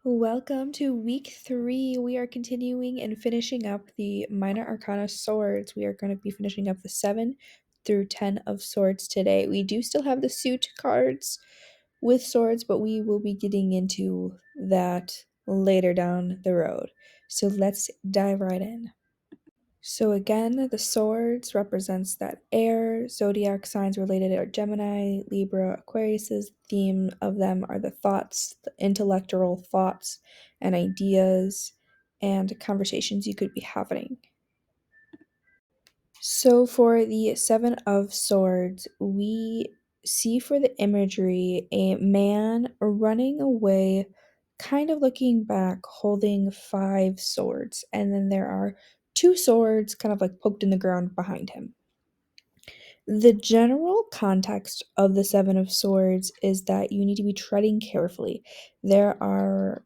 Welcome to week 3. We are continuing and finishing up the minor arcana swords. We are going to be finishing up the 7 through 10 of swords today. We do still have the suit cards with swords, but we will be getting into that later down the road. So let's dive right in. So again, the swords represents that air zodiac signs related are Gemini, Libra, Aquarius's theme of them are the thoughts, the intellectual thoughts and ideas and conversations you could be having. So for the 7 of swords, we see for the imagery a man running away, kind of looking back, holding 5 swords, and then there are 2 swords kind of like poked in the ground behind him. The general context of the 7 of swords is that you need to be treading carefully. There are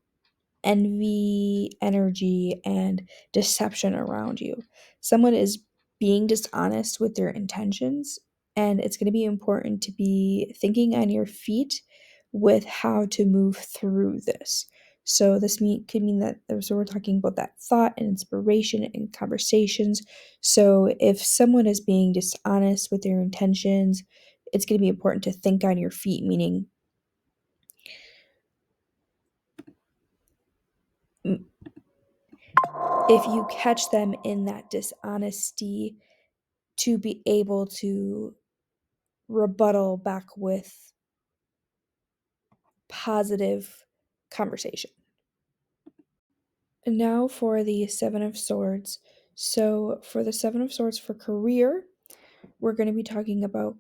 envy, energy, and deception around you. Someone is being dishonest with their intentions, and it's going to be important to be thinking on your feet with how to move through this. So this could mean that so we're talking about that thought and inspiration and conversations. So if someone is being dishonest with their intentions, it's going to be important to think on your feet, meaning if you catch them in that dishonesty, to be able to rebuttal back with positive conversation. And now for the 7 of Swords. So, for the 7 of Swords for career, we're going to be talking about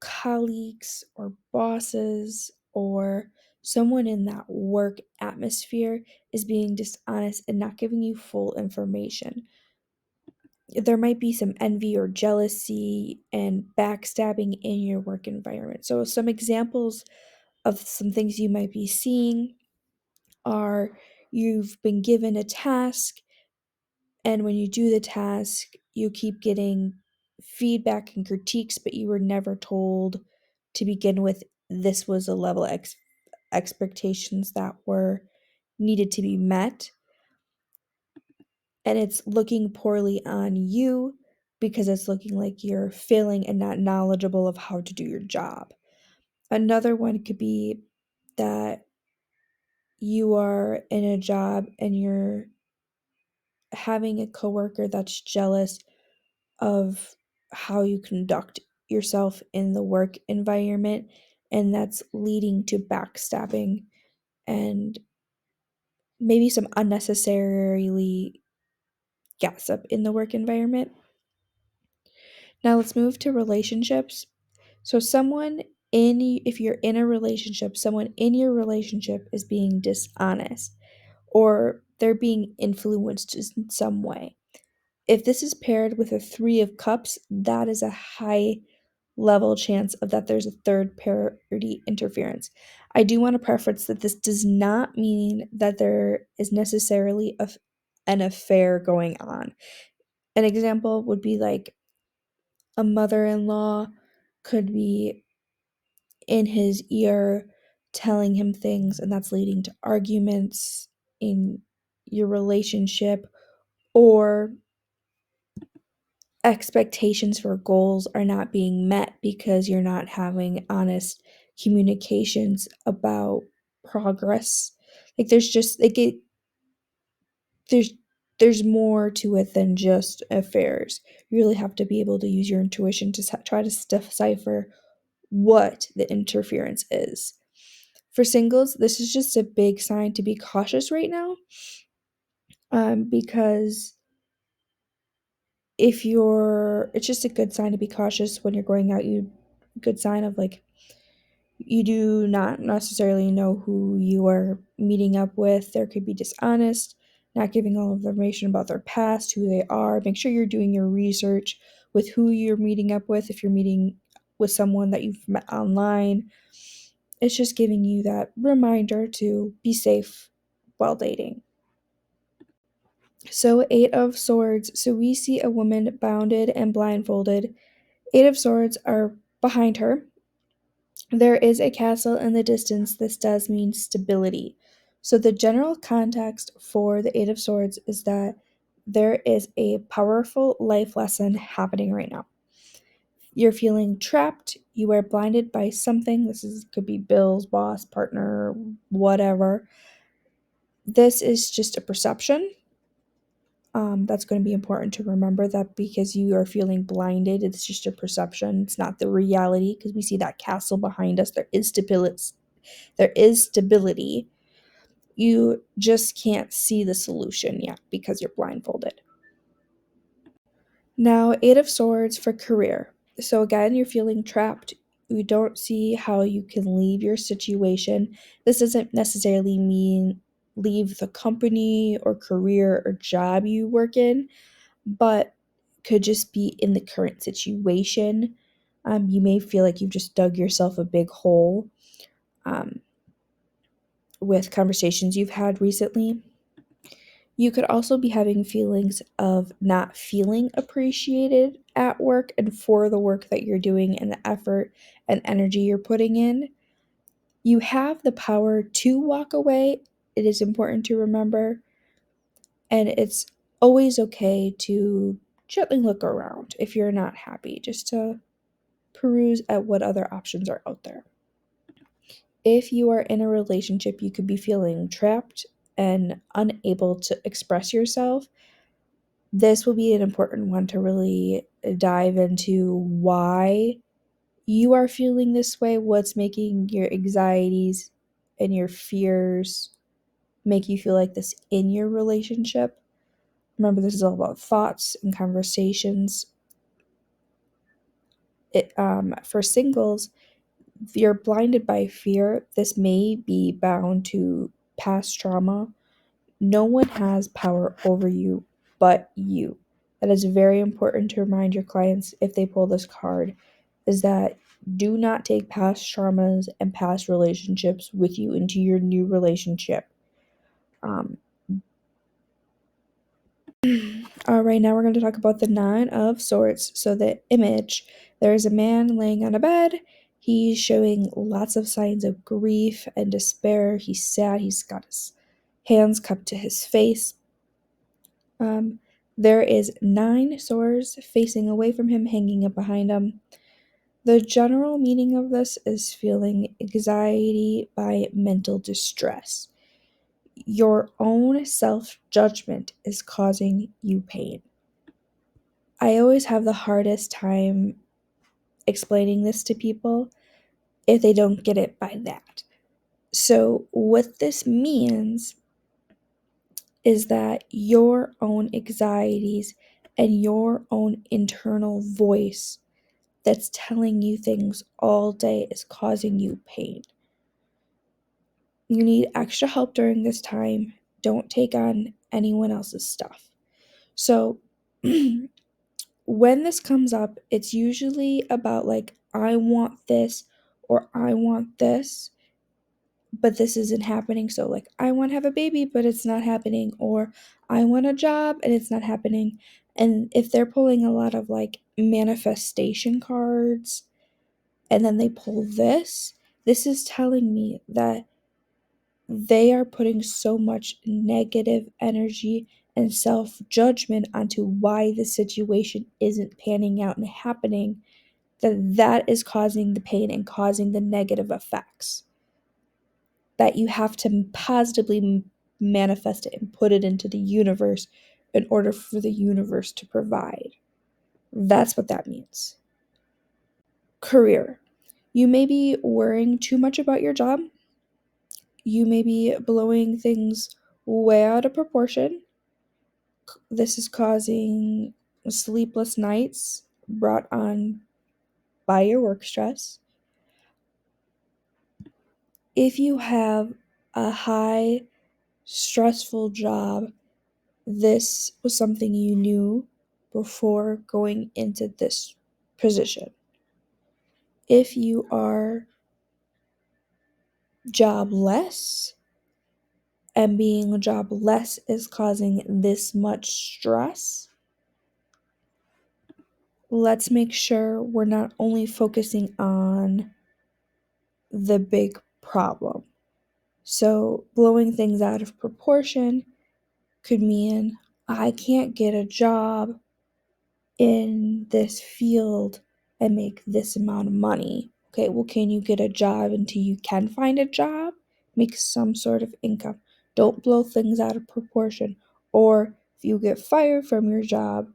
colleagues or bosses or someone in that work atmosphere is being dishonest and not giving you full information. There might be some envy or jealousy and backstabbing in your work environment. So, some examples of some things you might be seeing are you've been given a task, and when you do the task, you keep getting feedback and critiques, but you were never told to begin with this was a level of expectations that were needed to be met, and it's looking poorly on you because it's looking like you're failing and not knowledgeable of how to do your job. Another one could be that you are in a job and you're having a coworker that's jealous of how you conduct yourself in the work environment, and that's leading to backstabbing and maybe some unnecessarily gossip in the work environment. Now let's move to relationships. So if you're in a relationship, someone in your relationship is being dishonest or they're being influenced in some way. If this is paired with a 3 of cups, that is a high level chance of that there's a third party interference. I do want to preface that this does not mean that there is necessarily an affair going on. An example would be like a mother-in-law could be in his ear telling him things, and that's leading to arguments in your relationship, or expectations for goals are not being met because you're not having honest communications about progress. Like there's there's more to it than just affairs. You really have to be able to use your intuition to try to decipher what the interference is. For singles, this is just a big sign to be cautious right now, because it's just a good sign to be cautious when you're going out. Good sign of like you do not necessarily know who you are meeting up with. There could be dishonest, not giving all of the information about their past, who they are. Make sure you're doing your research with who you're meeting up with. If you're meeting with someone that you've met online, it's just giving you that reminder to be safe while dating. So, 8 of Swords. So, we see a woman bounded and blindfolded. 8 of Swords are behind her. There is a castle in the distance. This does mean stability. So, the general context for the Eight of Swords is that there is a powerful life lesson happening right now. You're feeling trapped, you are blinded by something. Could be bills, boss, partner, whatever. This is just a perception. That's going to be important to remember that because you are feeling blinded, it's just a perception. It's not the reality because we see that castle behind us. There is stability. There is stability. You just can't see the solution yet because you're blindfolded. Now, Eight of Swords for career. So again, you're feeling trapped. You don't see how you can leave your situation. This doesn't necessarily mean leave the company or career or job you work in, but could just be in the current situation. You may feel like you've just dug yourself a big hole um, with conversations you've had recently. You could also be having feelings of not feeling appreciated at work and for the work that you're doing and the effort and energy you're putting in. You have the power to walk away. It is important to remember. And it's always okay to gently look around if you're not happy, just to peruse at what other options are out there. If you are in a relationship, you could be feeling trapped and unable to express yourself. This will be an important one to really dive into why you are feeling this way, what's making your anxieties and your fears make you feel like this in your relationship. Remember, this is all about thoughts and conversations. For singles, if you're blinded by fear, this may be bound to past trauma. No one has power over you but you. That is very important to remind your clients if they pull this card, is that do not take past traumas and past relationships with you into your new relationship. Um, all right, now we're going to talk about the Nine of Swords. So, the image, there is a man laying on a bed. He's showing lots of signs of grief and despair. He's sad. He's got his hands cupped to his face. Um, there is 9 swords facing away from him, hanging up behind him. The general meaning of this is feeling anxiety by mental distress. Your own self judgment is causing you pain. I always have the hardest time explaining this to people if they don't get it by that. So, what this means is that your own anxieties and your own internal voice that's telling you things all day is causing you pain. You need extra help during this time. Don't take on anyone else's stuff. So, when this comes up, it's usually about like, I want this or I want this, but this isn't happening. So, like, I want to have a baby, but it's not happening, or I want a job and it's not happening. And if they're pulling a lot of like manifestation cards and then they pull this is telling me that they are putting so much negative energy and self judgment onto why the situation isn't panning out and happening, that is causing the pain and causing the negative effects, that you have to positively manifest it and put it into the universe in order for the universe to provide. That's what that means. Career. You may be worrying too much about your job. You may be blowing things way out of proportion. This is causing sleepless nights brought on by your work stress. If you have a high stressful job, this was something you knew before going into this position. If you are jobless and being jobless is causing this much stress, let's make sure we're not only focusing on the big problem. So blowing things out of proportion could mean I can't get a job in this field and make this amount of money. Okay, well, can you get a job until you can find a job? Make some sort of income. Don't blow things out of proportion. Or if you get fired from your job,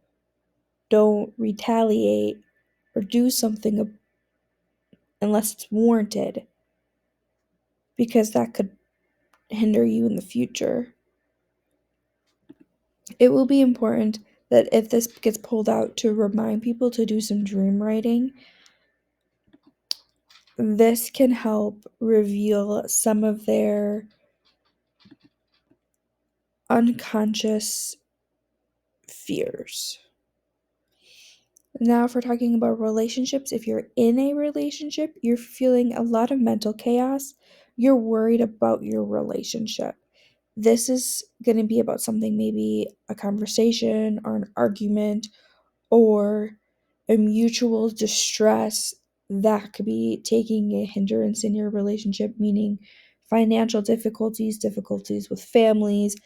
don't retaliate or do something unless it's warranted, because that could hinder you in the future. It will be important that if this gets pulled out, to remind people to do some dream writing. This can help reveal some of their unconscious fears. Now, if we're talking about relationships, if you're in a relationship, you're feeling a lot of mental chaos, you're worried about your relationship. This is going to be about something, maybe a conversation or an argument or a mutual distress that could be taking a hindrance in your relationship, meaning financial difficulties, difficulties with families,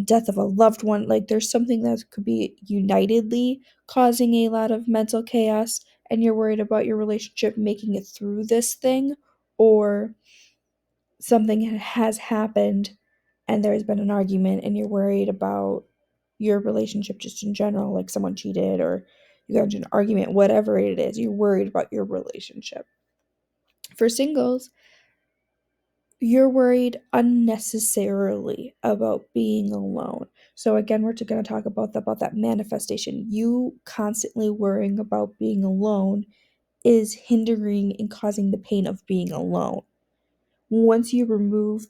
death of a loved one. Like there's something that could be unitedly causing a lot of mental chaos, and you're worried about your relationship making it through this thing, or something has happened and there's been an argument and you're worried about your relationship just in general, like someone cheated or you got into an argument, whatever it is, you're worried about your relationship. For singles, you're worried unnecessarily about being alone. So again, we're going to talk about that manifestation. You constantly worrying about being alone is hindering and causing the pain of being alone. Once you remove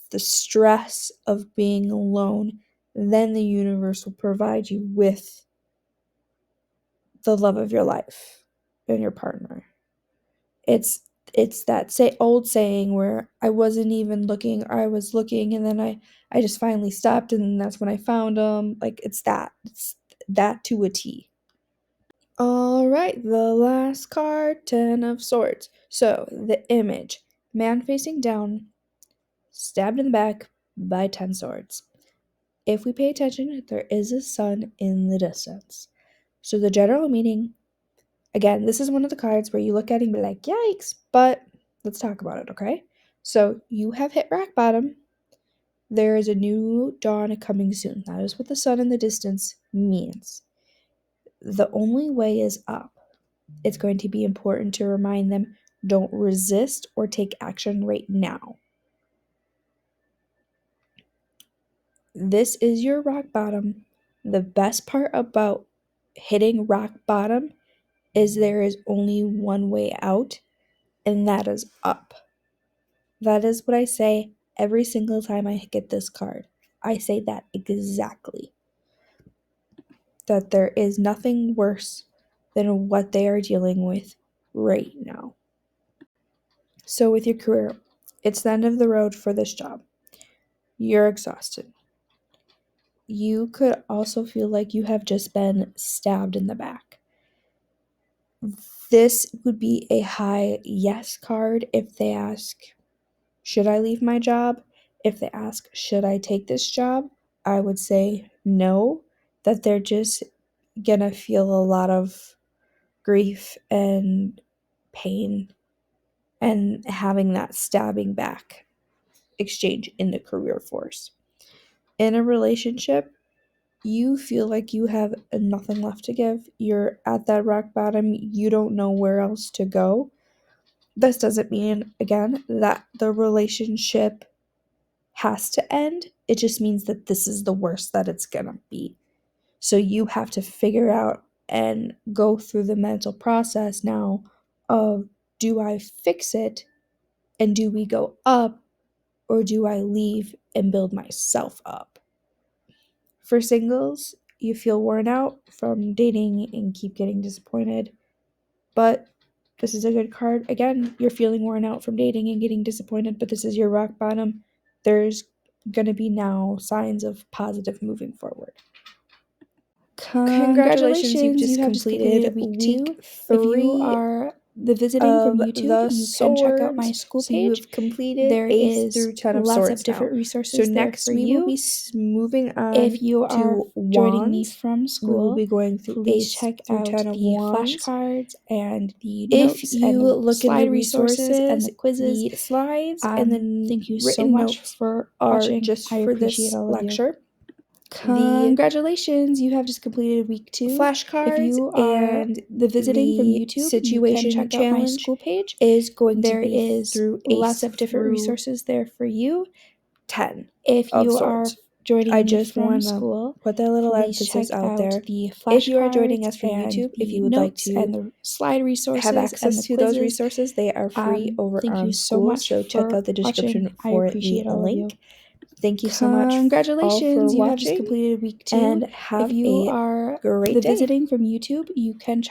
the stress of being alone, then the universe will provide you with the love of your life and your partner. It's that old saying where I wasn't even looking, or I was looking and then I just finally stopped and that's when I found them. Like it's that to a T. All right, the last card, 10 of Swords. So the image, man facing down, stabbed in the back by 10 swords. If we pay attention, there is a sun in the distance. So the general meaning, again, this is one of the cards where you look at it and be like, yikes, but let's talk about it, okay? So you have hit rock bottom. There is a new dawn coming soon. That is what the sun in the distance means. The only way is up. It's going to be important to remind them, don't resist or take action right now. This is your rock bottom. The best part about hitting rock bottom is there is only one way out, and that is up. That is what I say every single time I get this card. I say that exactly. That there is nothing worse than what they are dealing with right now. So with your career, it's the end of the road for this job. You're exhausted. You could also feel like you have just been stabbed in the back. This would be a high yes card if they ask, should I leave my job? If they ask, should I take this job? I would say no, that they're just gonna feel a lot of grief and pain and having that stabbing back exchange in the career force. In a relationship, you feel like you have nothing left to give. You're at that rock bottom. You don't know where else to go. This doesn't mean, again, that the relationship has to end. It just means that this is the worst that it's gonna be. So you have to figure out and go through the mental process now of, do I fix it and do we go up, or do I leave and build myself up? For singles, you feel worn out from dating and keep getting disappointed, but this is a good card. Again, you're feeling worn out from dating and getting disappointed, but this is your rock bottom. There's going to be now signs of positive moving forward. Congratulations, you've just completed week 3. If you are the visiting from of YouTube, the you can check out my Swords. school So you page. have completed There Ace is through Ten of lots Swords of different now. resources So there next for we will you. be moving on If you are to joining me Wands. from We will school, be going through please Ace check through out Ten of the Wands. flashcards and the If notes you and the look in slide the resources and resources, the quizzes. the slides and the Thank you so written much notes for are watching. just I for appreciate this all of you. lecture. Congratulations, you have just completed week 2. Flashcards If you are and the visiting from the YouTube, situation you can check out my challenge school page. is going There to be is through lots Ace of different through resources there for you. 10 If of you are Swords. joining I me just from want to school, put that little please emphasis check out there. the If you are joining flashcards us from and YouTube, if the you would like notes to and the slide resources have and access the to those quizzes. resources, they are free over Thank on you so school, much so check for out the description watching. I for appreciate the all of you. link. Thank you so much all for Congratulations, you have just watching, completed week 2. and have If you a are great the day. visiting from YouTube, you can check